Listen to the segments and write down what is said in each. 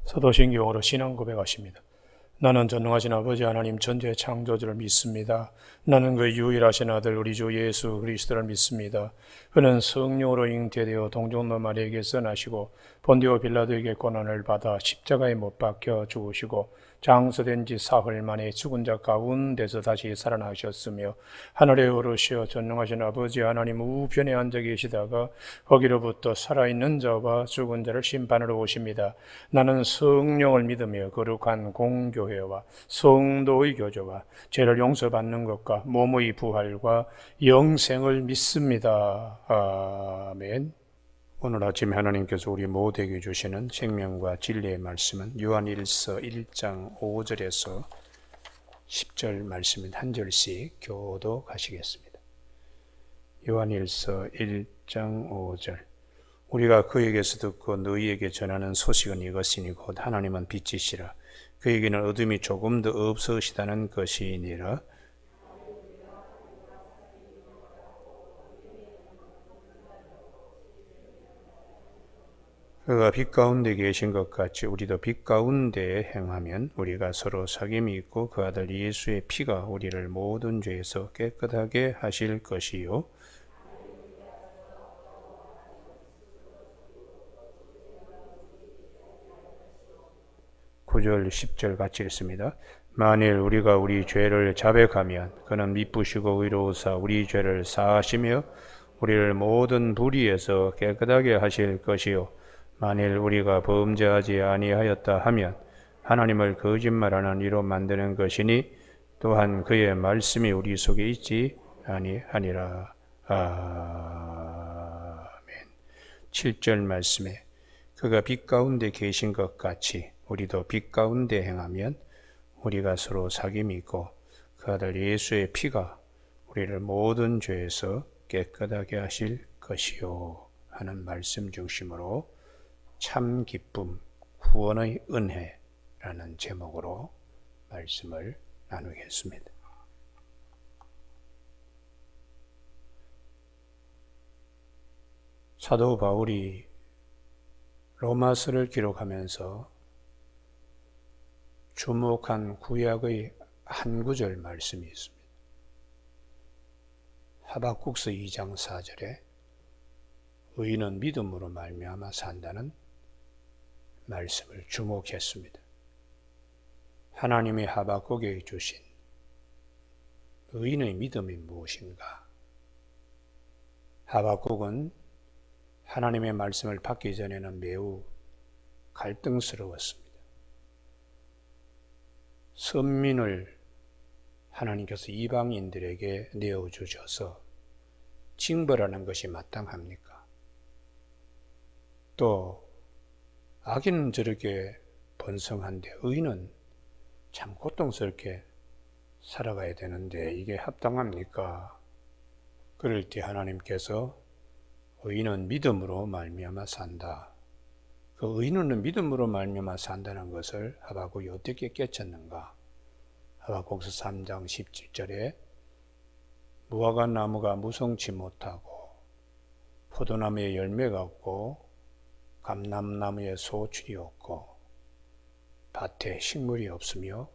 사도신경으로 신앙 고백하십니다. 나는 전능하신 아버지 하나님 전지의 창조주를 믿습니다. 나는 그 유일하신 아들 우리 주 예수 그리스도를 믿습니다. 그는 성령으로 잉태되어 동정노 마리아에게서 나시고 본디오 빌라도에게 고난을 받아 십자가에 못 박혀 죽으시고 장서된 지 사흘 만에 죽은 자 가운데서 다시 살아나셨으며 하늘에 오르시어 전능하신 아버지 하나님 우편에 앉아 계시다가 거기로부터 살아있는 자와 죽은 자를 심판하러 오십니다. 나는 성령을 믿으며 거룩한 공교회와 성도의 교제와 죄를 용서받는 것과 몸의 부활과 영생을 믿습니다. 아멘. 오늘 아침 하나님께서 우리 모두에게 주시는 생명과 진리의 말씀은 요한일서 1장 5절에서 10절 말씀입니다. 한 절씩 교독하시겠습니다. 요한일서 1장 5절 우리가 그에게서 듣고 너희에게 전하는 소식은 이것이니 곧 하나님은 빛이시라 그에게는 어둠이 조금도 없으시다는 것이니라. 그가 빛 가운데 계신 것 같이 우리도 빛 가운데에 행하면 우리가 서로 사귐이 있고 그 아들 예수의 피가 우리를 모든 죄에서 깨끗하게 하실 것이요. 9절 10절 같이 읽습니다. 만일 우리가 우리 죄를 자백하면 그는 미쁘시고 의로우사 우리 죄를 사하시며 우리를 모든 불의에서 깨끗하게 하실 것이요 만일 우리가 범죄하지 아니하였다 하면 하나님을 거짓말하는 이로 만드는 것이니 또한 그의 말씀이 우리 속에 있지 아니하니라. 아멘. 7절 말씀에 그가 빛 가운데 계신 것 같이 우리도 빛 가운데 행하면 우리가 서로 사귐이 있고 그 아들 예수의 피가 우리를 모든 죄에서 깨끗하게 하실 것이요 하는 말씀 중심으로 참 기쁨, 구원의 은혜라는 제목으로 말씀을 나누겠습니다. 사도 바울이 로마서를 기록하면서 주목한 구약의 한 구절 말씀이 있습니다. 하박국서 2장 4절에 의인은 믿음으로 말미암아 산다는 말씀을 주목했습니다. 하나님이 하박국에게 주신 의인의 믿음이 무엇인가? 하박국은 하나님의 말씀을 받기 전에는 매우 갈등스러웠습니다. 선민을 하나님께서 이방인들에게 내어주셔서 징벌하는 것이 마땅합니까? 또 악인은 저렇게 번성한데 의인은 참 고통스럽게 살아가야 되는데 이게 합당합니까? 그럴 때 하나님께서 의인은 믿음으로 말미암아 산다. 그 의인은 믿음으로 말미암아 산다는 것을 하박국이 어떻게 깨쳤는가? 하박국서 3장 17절에 무화과 나무가 무성치 못하고 포도나무에 열매가 없고 감람나무에 소출이 없고 밭에 식물이 없으며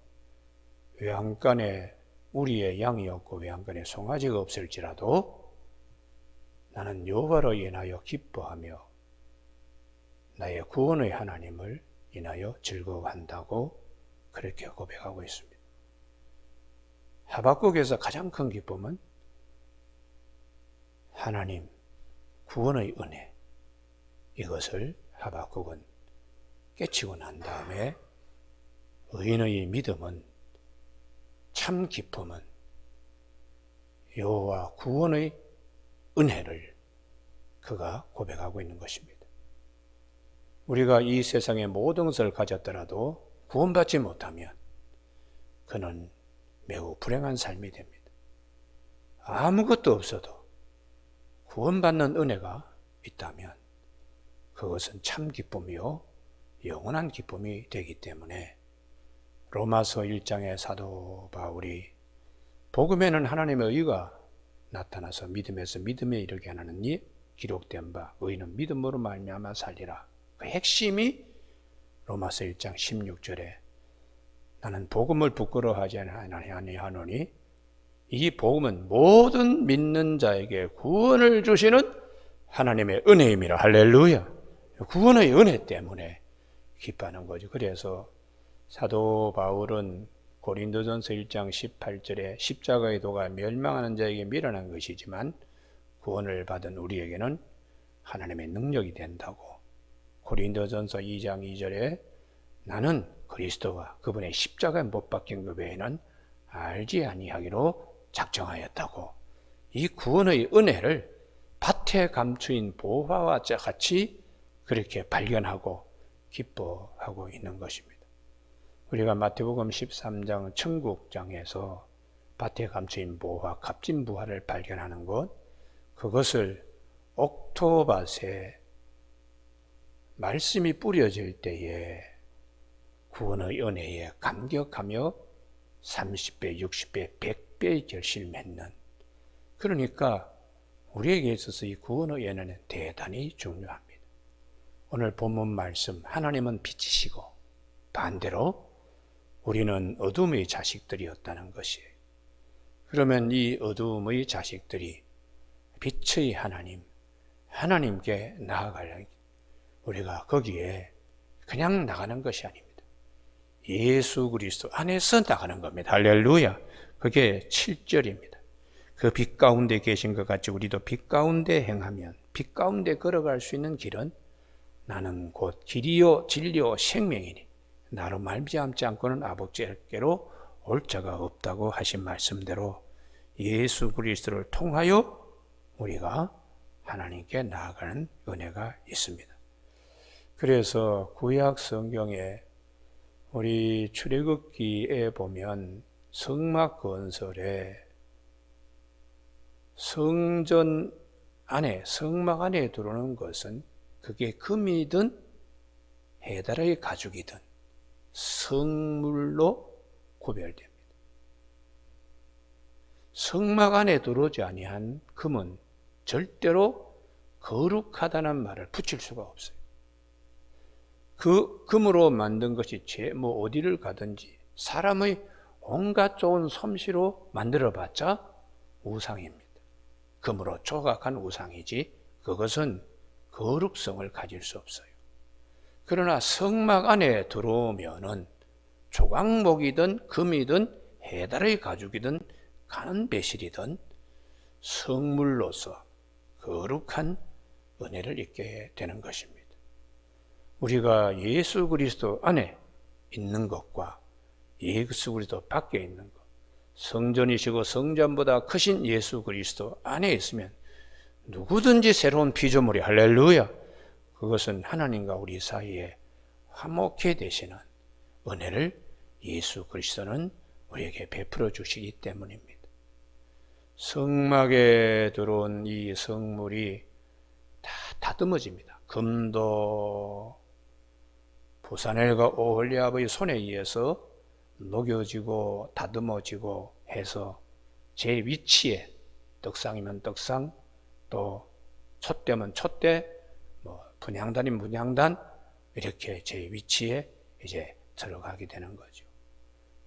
외양간에 우리의 양이 없고 외양간에 송아지가 없을지라도 나는 여호와로 인하여 기뻐하며 나의 구원의 하나님을 인하여 즐거워한다고 그렇게 고백하고 있습니다. 하박국에서 가장 큰 기쁨은 하나님 구원의 은혜, 이것을 하박국은 깨치고 난 다음에 의인의 믿음은 참 기쁨은 여호와 구원의 은혜를 그가 고백하고 있는 것입니다. 우리가 이 세상의 모든 것을 가졌더라도 구원받지 못하면 그는 매우 불행한 삶이 됩니다. 아무것도 없어도 구원받는 은혜가 있다면 그것은 참 기쁨이요 영원한 기쁨이 되기 때문에 로마서 1장의 사도 바울이 복음에는 하나님의 의가 나타나서 믿음에서 믿음에 이르게 하느니 기록된 바 의인은 믿음으로 말미암아 살리라. 그 핵심이 로마서 1장 16절에 나는 복음을 부끄러워하지 아니하노니 이 복음은 모든 믿는 자에게 구원을 주시는 하나님의 은혜임이라. 할렐루야. 구원의 은혜 때문에 기뻐하는 거죠. 그래서 사도 바울은 고린도전서 1장 18절에 십자가의 도가 멸망하는 자에게 미련한 것이지만 구원을 받은 우리에게는 하나님의 능력이 된다고, 고린도전서 2장 2절에 나는 그리스도가 그분의 십자가에 못 박힌 그 외에는 알지 아니하기로 작정하였다고, 이 구원의 은혜를 밭에 감추인 보화와 같이 그렇게 발견하고 기뻐하고 있는 것입니다. 우리가 마태복음 13장 천국장에서 밭에 감추인 보화, 값진 부화를 발견하는 것, 그것을 옥토밭에 말씀이 뿌려질 때에 구원의 은혜에 감격하며 30배, 60배, 100배의 결실을 맺는, 그러니까 우리에게 있어서 이 구원의 은혜는 대단히 중요합니다. 오늘 본문 말씀, 하나님은 빛이시고 반대로 우리는 어둠의 자식들이었다는 것이에요. 그러면 이 어둠의 자식들이 빛의 하나님께 나아가려면 우리가 거기에 그냥 나가는 것이 아닙니다. 예수 그리스도 안에서 나가는 겁니다. 할렐루야. 그게 7절입니다. 그 빛 가운데 계신 것 같이 우리도 빛 가운데 행하면, 빛 가운데 걸어갈 수 있는 길은 나는 곧 길이요 진리요 생명이니 나로 말미암지 않고는 아버지께로 올 자가 없다고 하신 말씀대로 예수 그리스도를 통하여 우리가 하나님께 나아가는 은혜가 있습니다. 그래서 구약 성경에 우리 출애굽기에 보면 성막 건설에 성전 안에, 성막 안에 들어오는 것은 그게 금이든 해달의 가죽이든 성물로 구별됩니다. 성막 안에 들어오지 아니한 금은 절대로 거룩하다는 말을 붙일 수가 없어요. 그 금으로 만든 것이 어디를 가든지 사람의 온갖 좋은 솜씨로 만들어봤자 우상입니다. 금으로 조각한 우상이지 그것은 거룩성을 가질 수 없어요. 그러나 성막 안에 들어오면은 조각목이든 금이든 해달의 가죽이든 가는 배실이든 성물로서 거룩한 은혜를 입게 되는 것입니다. 우리가 예수 그리스도 안에 있는 것과 예수 그리스도 밖에 있는 것, 성전이시고 성전보다 크신 예수 그리스도 안에 있으면 누구든지 새로운 피조물이, 할렐루야, 그것은 하나님과 우리 사이에 화목해 되시는 은혜를 예수 그리스도는 우리에게 베풀어 주시기 때문입니다. 성막에 들어온 이 성물이 다 다듬어집니다. 금도 부사넬과 오홀리압의 손에 의해서 녹여지고 다듬어지고 해서 제 위치에, 떡상이면 떡상, 또 촛대면 촛대, 분향단이면 분향단, 이렇게 제 위치에 이제 들어가게 되는 거죠.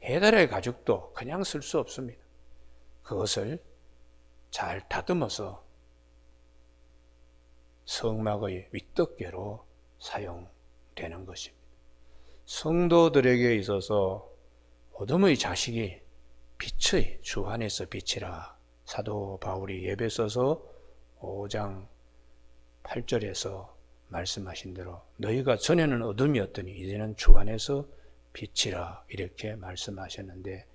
해달의 가죽도 그냥 쓸 수 없습니다. 그것을 잘 다듬어서 성막의 윗덮개로 사용되는 것입니다. 성도들에게 있어서 어둠의 자식이 빛의 주 안에서 빛이라, 사도 바울이 에베소서 5장 8절에서 말씀하신 대로 너희가 전에는 어둠이었더니 이제는 주 안에서 빛이라 이렇게 말씀하셨는데,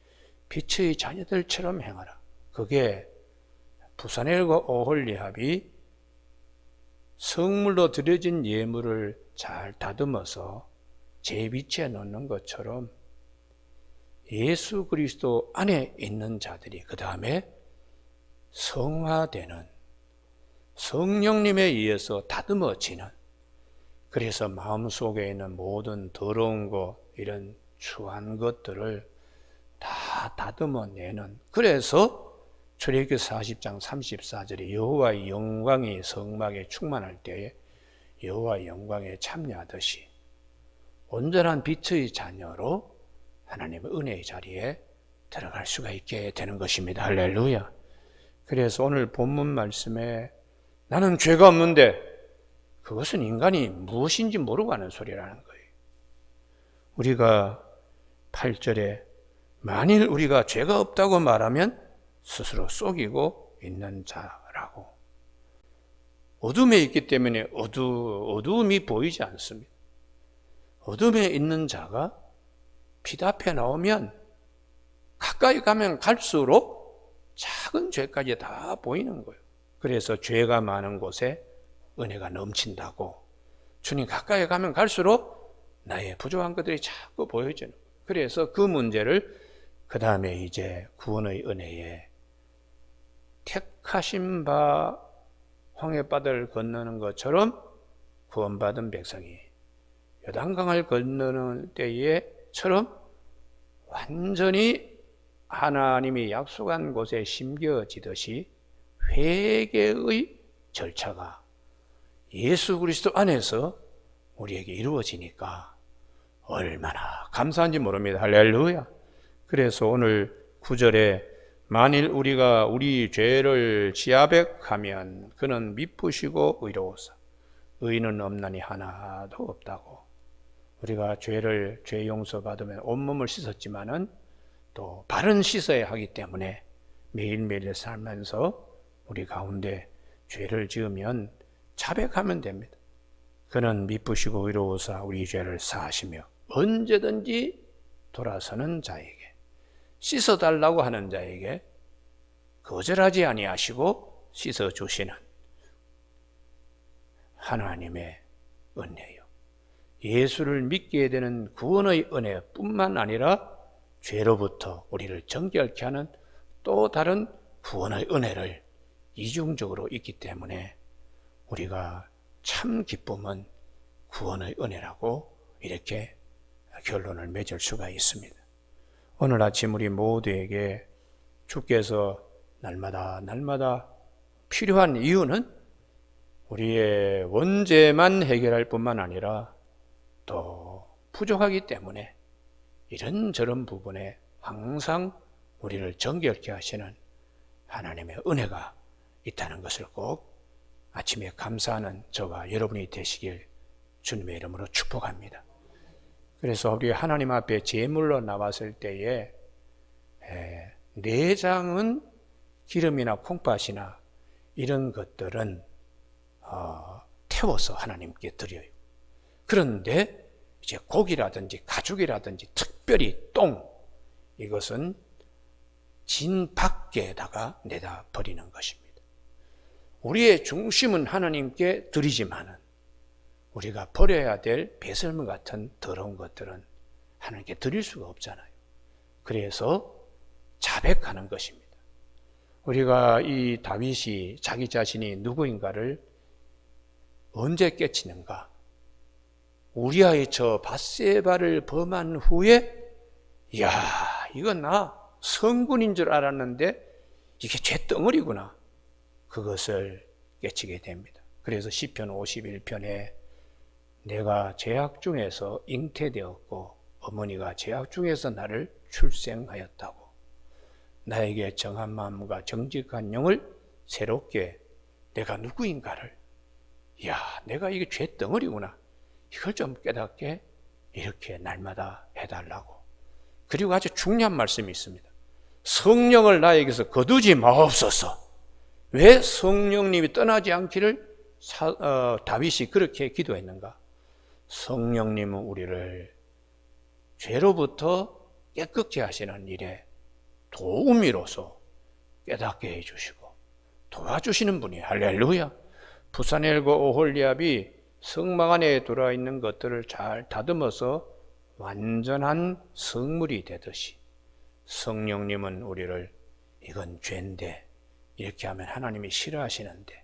빛의 자녀들처럼 행하라. 그게 부사넬과 오홀리압이 성물로 드려진 예물을 잘 다듬어서 제 위치에 놓는 것처럼 예수 그리스도 안에 있는 자들이 그 다음에 성화되는, 성령님에 의해서 다듬어지는, 그래서 마음속에 있는 모든 더러운 것, 이런 추한 것들을 다 다듬어내는, 그래서 출애굽기 40장 34절에 여호와의 영광이 성막에 충만할 때에 여호와의 영광에 참여하듯이 온전한 빛의 자녀로 하나님의 은혜의 자리에 들어갈 수가 있게 되는 것입니다. 할렐루야. 그래서 오늘 본문 말씀에 나는 죄가 없는데, 그것은 인간이 무엇인지 모르고 하는 소리라는 거예요. 우리가 8절에 만일 우리가 죄가 없다고 말하면 스스로 속이고 있는 자라고. 어둠에 있기 때문에 어두움이 보이지 않습니다. 어둠에 있는 자가 빛 앞에 나오면 가까이 가면 갈수록 작은 죄까지 다 보이는 거예요. 그래서 죄가 많은 곳에 은혜가 넘친다고. 주님 가까이 가면 갈수록 나의 부족한 것들이 자꾸 보여지는 거예요. 그래서 그 문제를 그 다음에 이제 구원의 은혜에 택하신 바 홍해바다를 건너는 것처럼 구원받은 백성이 요단강을 건너는 때에처럼 완전히 하나님이 약속한 곳에 심겨지듯이 회개의 절차가 예수 그리스도 안에서 우리에게 이루어지니까 얼마나 감사한지 모릅니다. 할렐루야. 그래서 오늘 9절에 만일 우리가 우리 죄를 지아백하면 그는 미쁘시고 의로우사 의는 없나니 하나도 없다고. 우리가 죄 용서받으면 온몸을 씻었지만은 또 발은 씻어야 하기 때문에 매일매일 살면서 우리 가운데 죄를 지으면 자백하면 됩니다. 그는 미쁘시고 의로우사 우리 죄를 사하시며 언제든지 돌아서는 자에게, 씻어달라고 하는 자에게 거절하지 아니하시고 씻어주시는 하나님의 은혜요. 예수를 믿게 되는 구원의 은혜뿐만 아니라 죄로부터 우리를 정결케 하는 또 다른 구원의 은혜를 이중적으로 있기 때문에 우리가 참 기쁨은 구원의 은혜라고 이렇게 결론을 맺을 수가 있습니다. 오늘 아침 우리 모두에게 주께서 날마다 필요한 이유는 우리의 원죄만 해결할 뿐만 아니라 또 부족하기 때문에 이런저런 부분에 항상 우리를 정결케 하시는 하나님의 은혜가 있다는 것을 꼭 아침에 감사하는 저와 여러분이 되시길 주님의 이름으로 축복합니다. 그래서 우리 하나님 앞에 제물로 나왔을 때에 내장은 기름이나 콩팥이나 이런 것들은 태워서 하나님께 드려요. 그런데 이제 고기라든지 가죽이라든지 특별히 똥, 이것은 진 밖에다가 내다 버리는 것입니다. 우리의 중심은 하나님께 드리지만은 우리가 버려야 될 배설물 같은 더러운 것들은 하나님께 드릴 수가 없잖아요. 그래서 자백하는 것입니다. 우리가 이 다윗이 자기 자신이 누구인가를 언제 깨치는가? 우리아의 저 밧세바를 범한 후에 이야, 이건 나 성군인 줄 알았는데 이게 죄덩어리구나. 그것을 깨치게 됩니다. 그래서 시편 51편에 내가 죄악 중에서 잉태되었고 어머니가 죄악 중에서 나를 출생하였다고. 나에게 정한 마음과 정직한 영을 새롭게 내가 누구인가를, 이야, 내가 이게 죄덩어리구나. 이걸 좀 깨닫게 이렇게 날마다 해달라고. 그리고 아주 중요한 말씀이 있습니다. 성령을 나에게서 거두지 마옵소서. 왜 성령님이 떠나지 않기를 다윗이 그렇게 기도했는가? 성령님은 우리를 죄로부터 깨끗게 하시는 일에 도우미로서 깨닫게 해주시고 도와주시는 분이 할렐루야. 부사넬과 오홀리압이 성막 안에 들어있는 것들을 잘 다듬어서 완전한 성물이 되듯이 성령님은 우리를 이건 죄인데 이렇게 하면 하나님이 싫어하시는데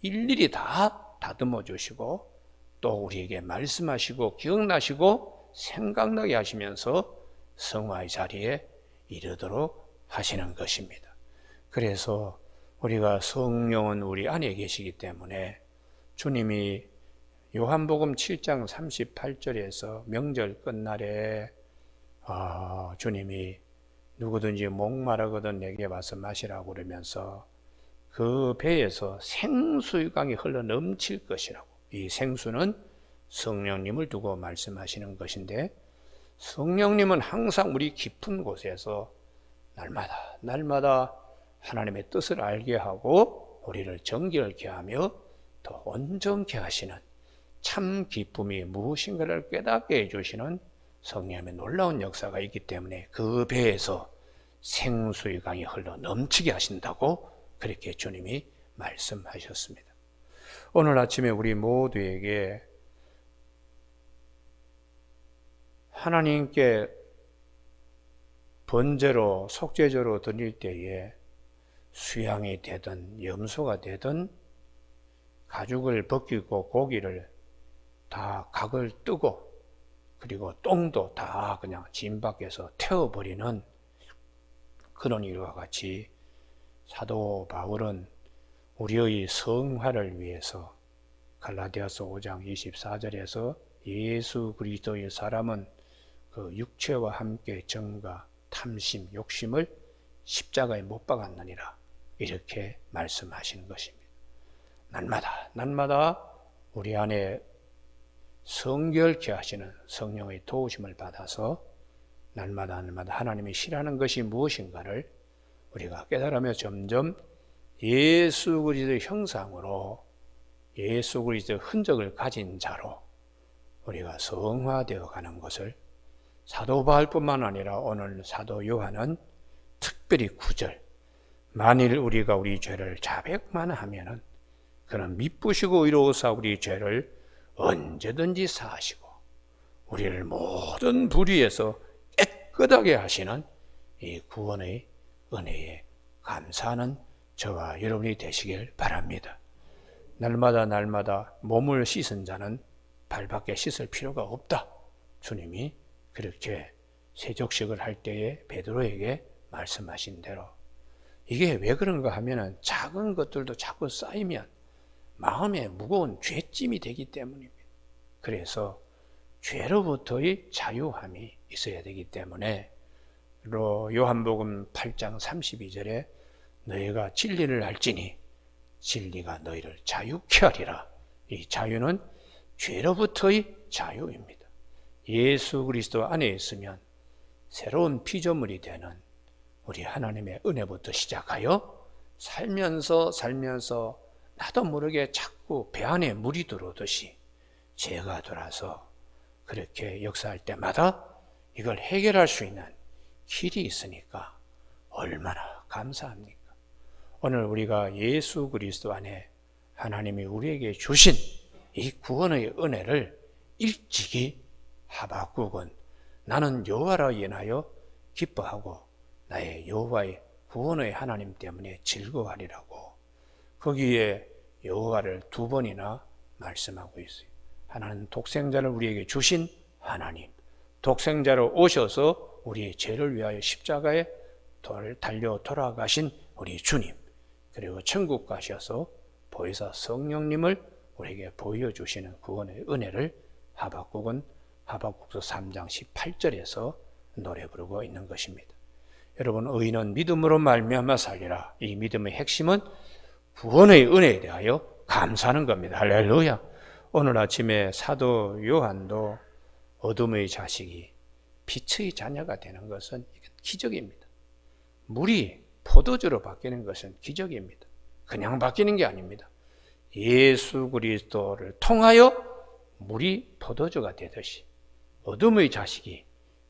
일일이 다 다듬어 주시고 또 우리에게 말씀하시고 기억나시고 생각나게 하시면서 성화의 자리에 이르도록 하시는 것입니다. 그래서 우리가 성령은 우리 안에 계시기 때문에 주님이 요한복음 7장 38절에서 명절 끝날에 주님이 누구든지 목마르거든 내게 와서 마시라고 그러면서 그 배에서 생수의 강이 흘러 넘칠 것이라고. 이 생수는 성령님을 두고 말씀하시는 것인데, 성령님은 항상 우리 깊은 곳에서 날마다 하나님의 뜻을 알게 하고 우리를 정결케 하며 더 온전케 하시는, 참 기쁨이 무엇인가를 깨닫게 해주시는 성령의 놀라운 역사가 있기 때문에 그 배에서 생수의 강이 흘러 넘치게 하신다고 그렇게 주님이 말씀하셨습니다. 오늘 아침에 우리 모두에게 하나님께 번제로 속죄제로 드릴 때에 수양이 되든 염소가 되든 가죽을 벗기고 고기를 다 각을 뜨고 그리고 똥도 다 그냥 짐 밖에서 태워버리는 그런 일과 같이 사도 바울은 우리의 성화를 위해서 갈라디아서 5장 24절에서 예수 그리스도의 사람은 그 육체와 함께 정과 탐심, 욕심을 십자가에 못 박았느니라 이렇게 말씀하시는 것입니다. 날마다 우리 안에 성결케 하시는 성령의 도우심을 받아서 날마다 하나님이 싫어하는 것이 무엇인가를 우리가 깨달으며 점점 예수 그리스도의 형상으로 예수 그리스도의 흔적을 가진 자로 우리가 성화되어 가는 것을 사도 바울뿐만 아니라 오늘 사도 요한은 특별히 9절, 만일 우리가 우리 죄를 자백만 하면은 그는 미쁘시고 의로우사 우리 죄를 언제든지 사하시고 우리를 모든 불의에서 깨끗하게 하시는 이 구원의 은혜에 감사하는 저와 여러분이 되시길 바랍니다. 날마다 몸을 씻은 자는 발밖에 씻을 필요가 없다. 주님이 그렇게 세족식을 할 때에 베드로에게 말씀하신 대로, 이게 왜 그런가 하면은 작은 것들도 자꾸 쌓이면 마음에 무거운 죄짐이 되기 때문입니다. 그래서 죄로부터의 자유함이 있어야 되기 때문에 요한복음 8장 32절에 너희가 진리를 알지니 진리가 너희를 자유케 하리라. 이 자유는 죄로부터의 자유입니다. 예수 그리스도 안에 있으면 새로운 피조물이 되는 우리 하나님의 은혜부터 시작하여 살면서 나도 모르게 자꾸 배 안에 물이 들어오듯이 죄가 돌아서 그렇게 역사할 때마다 이걸 해결할 수 있는 길이 있으니까 얼마나 감사합니까? 오늘 우리가 예수 그리스도 안에 하나님이 우리에게 주신 이 구원의 은혜를 일찍이 하박국은 나는 여호와로 인하여 기뻐하고 나의 여호와의 구원의 하나님 때문에 즐거워하리라고 거기에 여호와를 2번이나 말씀하고 있어요. 하나는 독생자를 우리에게 주신 하나님, 독생자로 오셔서 우리의 죄를 위하여 십자가에 달려 돌아가신 우리 주님, 그리고 천국 가셔서 보혜사 성령님을 우리에게 보여주시는 구원의 은혜를 하박국은 하박국서 3장 18절에서 노래 부르고 있는 것입니다. 여러분, 의인은 믿음으로 말미암아 살리라. 이 믿음의 핵심은 구원의 은혜에 대하여 감사하는 겁니다. 할렐루야. 오늘 아침에 사도 요한도 어둠의 자식이 빛의 자녀가 되는 것은 기적입니다. 물이 포도주로 바뀌는 것은 기적입니다. 그냥 바뀌는 게 아닙니다. 예수 그리스도를 통하여 물이 포도주가 되듯이 어둠의 자식이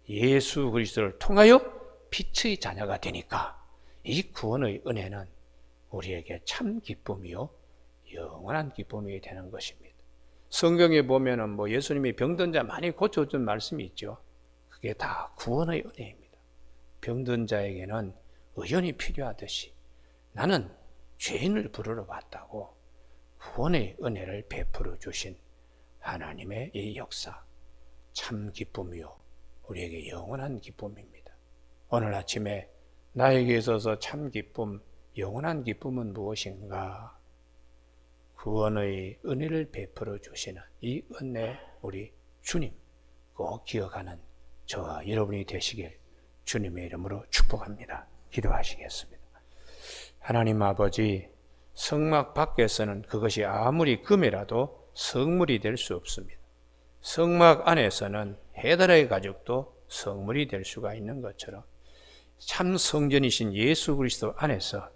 예수 그리스도를 통하여 빛의 자녀가 되니까 이 구원의 은혜는 우리에게 참 기쁨이요 영원한 기쁨이 되는 것입니다. 성경에 보면은 예수님이 병든 자 많이 고쳐준 말씀이 있죠. 그게 다 구원의 은혜입니다. 병든 자에게는 의원이 필요하듯이 나는 죄인을 부르러 왔다고 구원의 은혜를 베풀어 주신 하나님의 이 역사, 참 기쁨이요 우리에게 영원한 기쁨입니다. 오늘 아침에 나에게 있어서 참 기쁨, 영원한 기쁨은 무엇인가? 구원의 은혜를 베풀어 주시는 이 은혜 우리 주님 꼭 기억하는 저와 여러분이 되시길 주님의 이름으로 축복합니다. 기도하시겠습니다. 하나님 아버지, 성막 밖에서는 그것이 아무리 금이라도 성물이 될 수 없습니다. 성막 안에서는 해달의 가죽도 성물이 될 수가 있는 것처럼 참 성전이신 예수 그리스도 안에서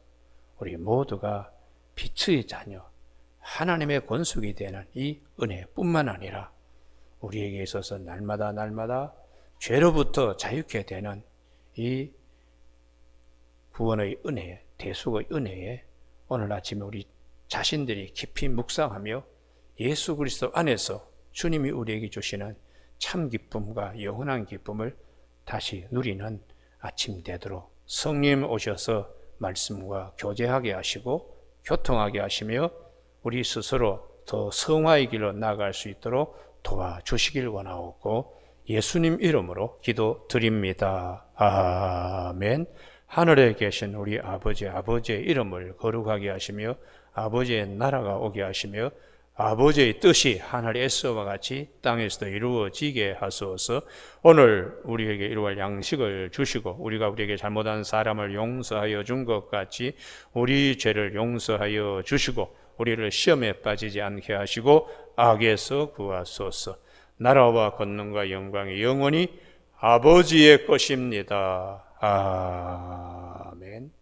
우리 모두가 빛의 자녀, 하나님의 권속이 되는 이 은혜뿐만 아니라 우리에게 있어서 날마다 죄로부터 자유케 되는 이 구원의 은혜, 대속의 은혜에 오늘 아침에 우리 자신들이 깊이 묵상하며 예수 그리스도 안에서 주님이 우리에게 주시는 참 기쁨과 영원한 기쁨을 다시 누리는 아침 되도록 성령 오셔서 말씀과 교제하게 하시고 교통하게 하시며 우리 스스로 더 성화의 길로 나아갈 수 있도록 도와주시길 원하옵고 예수님 이름으로 기도드립니다. 아멘. 하늘에 계신 우리 아버지의 이름을 거룩하게 하시며 아버지의 나라가 오게 하시며 아버지의 뜻이 하늘에서와 같이 땅에서도 이루어지게 하소서. 오늘 우리에게 이루어갈 양식을 주시고 우리에게 잘못한 사람을 용서하여 준 것 같이 우리 죄를 용서하여 주시고 우리를 시험에 빠지지 않게 하시고 악에서 구하소서. 나라와 권능과 영광이 영원히 아버지의 것입니다. 아멘.